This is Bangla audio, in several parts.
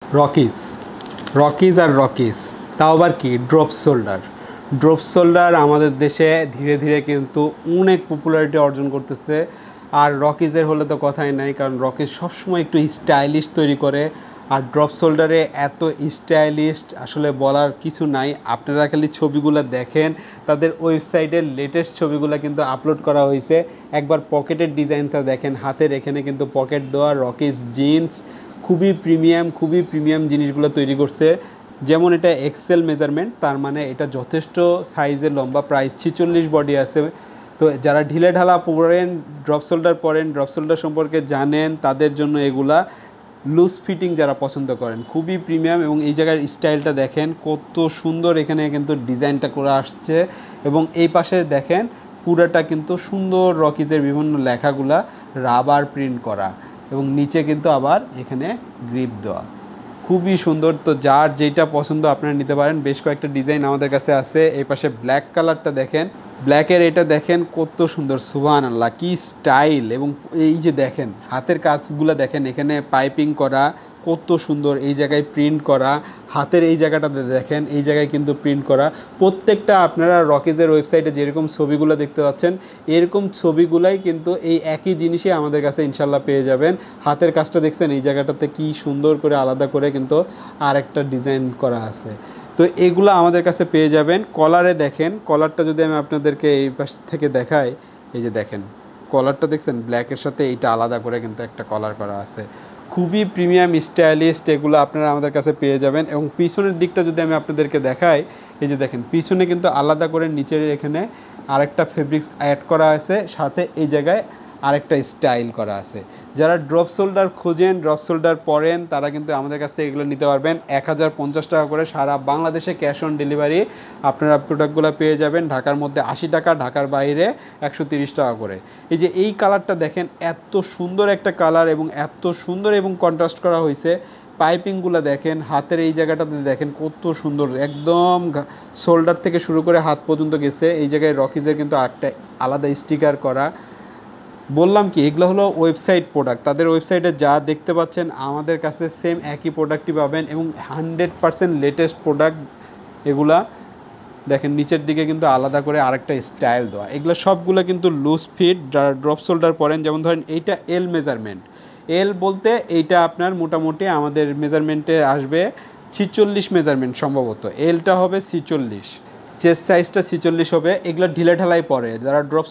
রকিস রকিস আর রকিস তাও আবার কি ড্রপ শোল্ডার আমাদের দেশে ধীরে ধীরে কিন্তু অনেক পপুলারিটি অর্জন করতেছে। আর রকিজের হলে তো কথাই নাই, কারণ রকিজ সবসময় একটু স্টাইলিশ তৈরি করে। আর ড্রপ শোল্ডারে এত স্টাইলিশ আসলে বলার কিছু নাই। আপনারা খালি ছবিগুলো দেখেন, তাদের ওয়েবসাইটের লেটেস্ট ছবিগুলো কিন্তু আপলোড করা হয়েছে। একবার পকেটের ডিজাইনটা দেখেন, হাতের এখানে কিন্তু পকেট দেওয়া রকিজ জিন্স খুবই প্রিমিয়াম জিনিসগুলো তৈরি করছে। যেমন এটা এক্সেল মেজারমেন্ট, তার মানে এটা যথেষ্ট সাইজের লম্বা, প্রায় 46 বডি আছে। তো যারা ঢিলে ঢালা পরেন, ড্রপ শোল্ডার সম্পর্কে জানেন, তাদের জন্য এগুলা লুজ ফিটিং যারা পছন্দ করেন খুবই প্রিমিয়াম। এবং এই জায়গার স্টাইলটা দেখেন কত সুন্দর, এখানে কিন্তু ডিজাইনটা করে আসছে। এবং এই পাশে দেখেন পুরাটা কিন্তু সুন্দর রকিজের বিভিন্ন লেখাগুলা রাবার প্রিন্ট করা, এবং নিচে কিন্তু আবার এখানে গ্রিপ দেওয়া, খুবই সুন্দর। তো যার যেটা পছন্দ আপনারা নিতে পারেন। বেশ কয়েকটা ডিজাইন আমাদের কাছে আছে। এই পাশে ব্ল্যাক কালারটা দেখেন, ব্ল্যাকের এটা দেখেন কত সুন্দর, সুবহানাল্লাহ কি স্টাইল। এবং এই যে দেখেন হাতের কাজগুলো দেখেন, এখানে পাইপিং করা কত সুন্দর, এই জায়গায় প্রিন্ট করা, হাতের এই জায়গাটাতে দেখেন এই জায়গায় কিন্তু প্রিন্ট করা। প্রত্যেকটা আপনারা রকিজের ওয়েবসাইটে যেরকম ছবিগুলো দেখতে পাচ্ছেন, এরকম ছবিগুলাই কিন্তু এই একই জিনিসই আমাদের কাছে ইনশাল্লাহ পেয়ে যাবেন। হাতের কাজটা দেখছেন এই জায়গাটাতে কি সুন্দর করে আলাদা করে কিন্তু আরেকটা ডিজাইন করা আছে। তো এগুলো আমাদের কাছে পেয়ে যাবেন। কলারে দেখেন, কলারটা যদি আমি আপনাদেরকে এই পাশ থেকে দেখাই, এই যে দেখেন কলারটা দেখছেন, ব্ল্যাকের সাথে এইটা আলাদা করে কিন্তু একটা কলার করা আছে, খুবই প্রিমিয়াম স্টাইলিস্ট। এগুলো আপনারা আমাদের কাছে পেয়ে যাবেন। এবং পিছনের দিকটা যদি আমি আপনাদেরকে দেখাই, এই যে দেখেন পিছনে কিন্তু আলাদা করে নিচের এখানে আরেকটা ফেব্রিক্স অ্যাড করা আছে, সাথে এই জায়গায় আরেকটা স্টাইল করা আছে। যারা ড্রপ শোল্ডার খোঁজেন, ড্রপ শোল্ডার পরেন, তারা কিন্তু আমাদের কাছ থেকে এগুলো নিতে পারবেন। 1050 টাকা করে সারা বাংলাদেশে ক্যাশ অন ডেলিভারি আপনারা প্রোডাক্টগুলো পেয়ে যাবেন। ঢাকার মধ্যে 80 টাকা, ঢাকার বাইরে 130 টাকা করে। এই যে এই কালারটা দেখেন, এত সুন্দর একটা কালার, এবং এত সুন্দর এবং কন্ট্রাস্ট করা হয়েছে। পাইপিংগুলো দেখেন, হাতের এই জায়গাটাতে দেখেন কত সুন্দর, একদম শোল্ডার থেকে শুরু করে হাত পর্যন্ত গেছে। এই জায়গায় রকিজের কিন্তু একটা আলাদা স্টিকার করা। বললাম কি, এগুলো হলো ওয়েবসাইট প্রোডাক্ট। তাদের ওয়েবসাইটে যা দেখতে পাচ্ছেন আমাদের কাছে সেম একই প্রোডাক্টই পাবেন, এবং 100% লেটেস্ট প্রোডাক্ট এগুলা। দেখেন নিচের দিকে কিন্তু আলাদা করে আরেকটা স্টাইল দেওয়া। এগুলো সবগুলো কিন্তু লুজ ফিট, যারা ড্রপ শোল্ডার পরেন। যেমন ধরেন এইটা এল মেজারমেন্ট, এল বলতে এইটা আপনার মোটামুটি আমাদের মেজারমেন্টে আসবে 46 মেজারমেন্ট, সম্ভবত এলটা হবে 46, চেস্ট সাইজটা 46 হবে। এগুলো ঢিলে ঢালাই পরে, যারা ড্রপ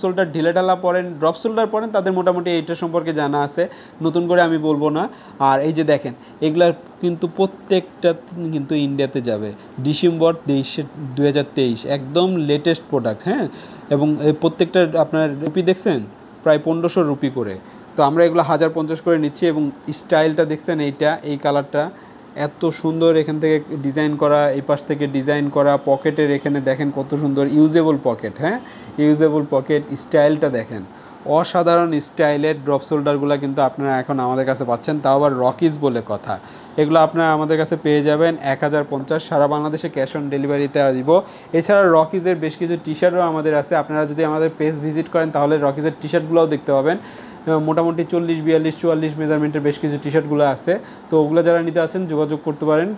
শোল্ডার পরেন তাদের মোটামুটি এইটা সম্পর্কে জানা আছে, নতুন করে আমি বলবো না। আর এই যে দেখেন এগুলার কিন্তু প্রত্যেকটা কিন্তু ইন্ডিয়াতে যাবে ডিসেম্বর 2023, একদম লেটেস্ট প্রোডাক্ট। হ্যাঁ, এবং এই প্রত্যেকটা আপনার রুপি দেখছেন প্রায় 1500 রুপি করে। তো আমরা এগুলো 1050 করে নিচ্ছি। এবং স্টাইলটা দেখছেন, এইটা এই কালারটা এত সুন্দর, এখান থেকে ডিজাইন করা, এই পাশ থেকে ডিজাইন করা, পকেটের এখানে দেখেন কত সুন্দর ইউজেবল পকেট। হ্যাঁ, ইউজেবল পকেট, স্টাইলটা দেখেন অসাধারণ স্টাইলের। ড্রপ শোল্ডারগুলো কিন্তু আপনারা এখন আমাদের কাছে পাচ্ছেন, তাও আবার রকিজ বলে কথা। এগুলো আপনারা আমাদের কাছে পেয়ে যাবেন 1050, সারা বাংলাদেশে ক্যাশ অন ডেলিভারিতে দিব। এছাড়া রকিজের বেশ কিছু টি শার্টও আমাদের আছে। আপনারা যদি আমাদের পেজ ভিজিট করেন তাহলে রকিজের টি শার্টগুলোও দেখতে পাবেন। মোটামুটি 40, 42, 44 মেজারমেন্টের বেশ কিছু টি শার্টগুলো আছে। তো ওগুলো যারা নিতে আছেন যোগাযোগ করতে পারেন।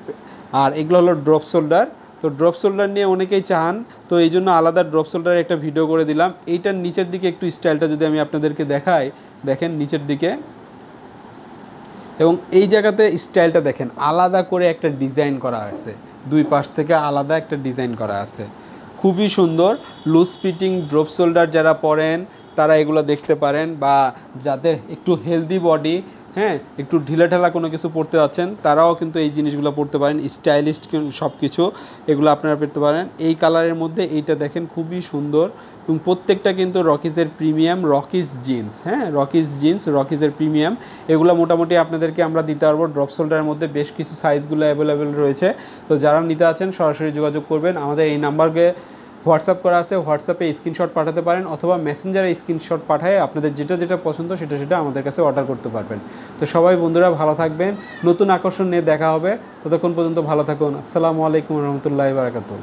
আর এগুলো হলো ড্রপ শোল্ডার। তো ড্রপ শোল্ডার নিয়ে অনেকেই চান, তো এই জন্য আলাদা ড্রপ শোল্ডারের একটা ভিডিও করে দিলাম। এইটার নিচের দিকে একটু স্টাইলটা যদি আমি আপনাদেরকে দেখাই, দেখেন নিচের দিকে, এবং এই জায়গাতে স্টাইলটা দেখেন আলাদা করে একটা ডিজাইন করা হয়েছে, দুই পাশ থেকে আলাদা একটা ডিজাইন করা আছে, খুবই সুন্দর। লুজ ফিটিং ড্রপ শোল্ডার যারা পরেন তারা এগুলো দেখতে পারেন, বা যাদের একটু হেলদি বডি, হ্যাঁ একটু ঢিলাঢালা কোনো কিছু পরতে যাচ্ছেন, তারাও কিন্তু এই জিনিসগুলো পরতে পারেন। স্টাইলিশ সব কিছু এগুলো আপনারা পেতে পারেন। এই কালারের মধ্যে এইটা দেখেন খুবই সুন্দর, এবং প্রত্যেকটা কিন্তু রকিজের প্রিমিয়াম, রকিজ জিন্স। হ্যাঁ, রকিজ জিন্স, রকিজের প্রিমিয়াম। এগুলো মোটামুটি আপনাদেরকে আমরা দিতে পারবো। ড্রপ শোল্ডারের মধ্যে বেশ কিছু সাইজগুলো অ্যাভেলেবেল রয়েছে। তো যারা নিতে আছেন সরাসরি যোগাযোগ করবেন। আমাদের এই নাম্বারকে হোয়াটসঅ্যাপ করা আছে, হোয়াটসঅ্যাপে স্ক্রিনশট পাঠাতে পারেন, অথবা মেসেঞ্জারে স্ক্রিনশট পাঠায় আপনাদের যেটা পছন্দ সেটা আমাদের কাছে অর্ডার করতে পারবেন। তো সবাই বন্ধুরা ভালো থাকবেন, নতুন আকর্ষণ নিয়ে দেখা হবে। ততক্ষণ পর্যন্ত ভালো থাকুন। আসসালামু আলাইকুম রহমতুল্লাহি বারাকাতুহু।